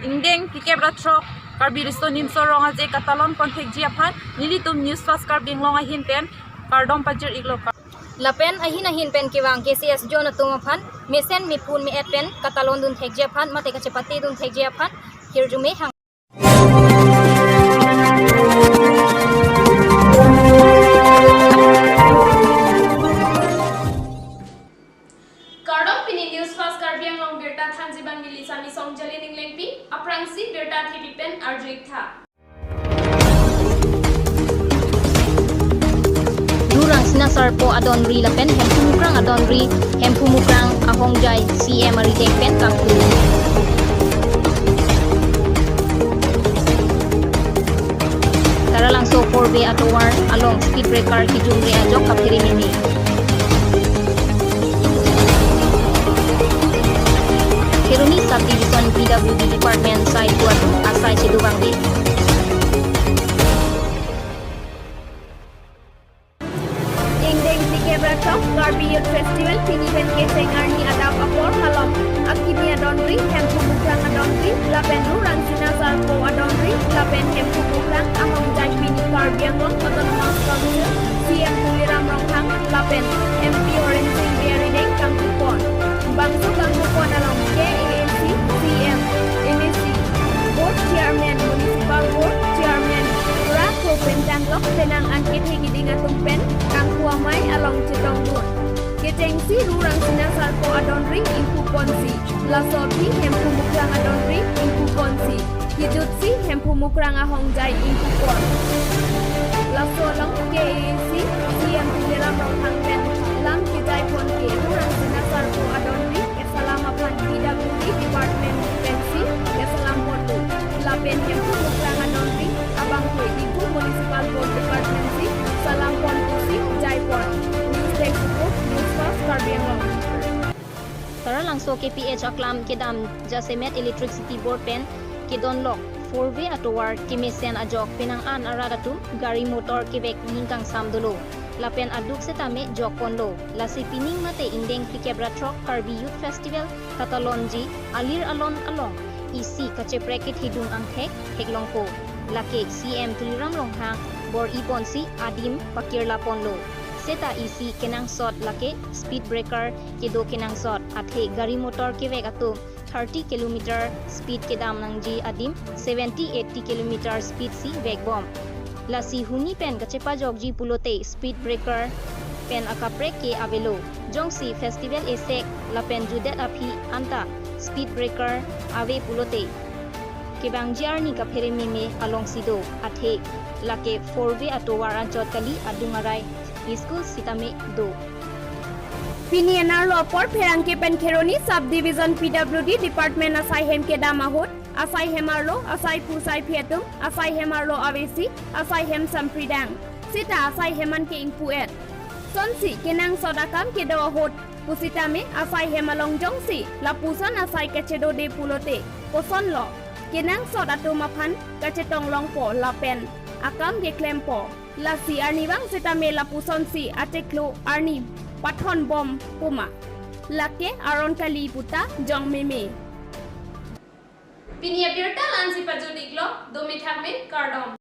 Indeng pike bratrok karbi ristonim sorong aje katalon kontek jiaphan nilitum news fast karbing longa hinten kardom pajir iglo lapen ahin pen kiwang KCS John tumaphan mesen mipun mi pen katalon dun thekjiaphan mate kacepati dun thekjiaphan hirjume hang Kardom pini news fast karbiang long berta thanji bang mili sami song jali ning lengpi aprangsi berta thipipen arjuik tha Durang sinasar po adonri lapen hempumukrang adonri hempumukrang ahongjay CM aritek pen kampu Tara lang so 4B atowar along speed breaker kijumri ajok kapiri mimi Kiruni subdivision PWD department side 2 asai Sidubangdi Indeng Pike Bratok Garbi Youth Festival Pinipen Keseng Arni Adap Apor Halom Akimi Adonri Hempu Mukrang Adonri Lapen Nurang Sinasar Po Adonri Lapen Hempu Mukrang Ahong Jai Pini Karbianglong Autonomous Council CM Tuliram Ronghang Lapen MP Orange Berideng Kangkupon Bangsu Kangkupon Along KAC CM NEC Board Chairman Municipal Board Chairman Rako Pentanglok Tenang Angkit Higiding Atumpen Kangkuamai Along Cetongdun Ketengsi Rurang Sinasar Po Adonri Impu Ponsi Lasopi Hempu Mukrang Adonri Impu Ponsi Kijutsi Hempu Mukrang Ahongjai Impu Pon Lasolong KAC CM Tuliram Ronghang Pen Lam Kijai Pon Ke Rurang Sinasar Po Adonri Kesalamapan PWD Department Pensi Kesalam Potu Lapen Hempu Mukrang Adonri Abang Kue Ibu Municipal Board Department Si Salam Pon Pusi Jaipur News Desk Support News Fast Karbianglong Tara lang so KPH aklam kedam Jasemet Electricity Board pen kedon lok 4V atowar kimesen ajok pinang an aradatum gari motor kebek ningkang samdolo lapen aduk setame jok ponlo lasi pining mate indeng pikebra trok Karbi Youth Festival katalonji alir alon along isi kaceprekit hidung angthek heklongko lake CM Tuliram Ronghang bor iponsi adim pakirla ponlo seta isi kenang sot lake speed breaker kedo kenang sot athe gari motor kebek atum 30 km speed kedam nangji adim 70-80 km speed si veg bomb lasi huni pen kacepa jogji pulote speed breaker pen akaprek ke avelo jongsi festival esek lapen judet api anta speed breaker ave pulote kebang jarni kaphere meme along sido athe lake 4V atowar anchot kali adungarai school sitame do Pinianar Lopor Perangke Penkeroni Subdivision PWD Department Asai Hem Kedamahut Asai Hemarlo Asai Pusai Pietum Asai Hemarlo Avesi Asai Hem Sampridang Sita Asai Heman Ke Ingpuet Sonsi Kenang Sodakam Kedawahut Pusitame Asai Hemalong Jongsi Lapusan Asai Kacedo de Pulote Poson Lo Kenang Sodatumapan Kacetong Longpo Lapen Akam Ke Klempo Lasi Arnibang Sitame Lapuson Si Ateklo Arni Pathon bom puma lake aron kali puta jong meme pini berta lansi pajudiglo domi thakme kardom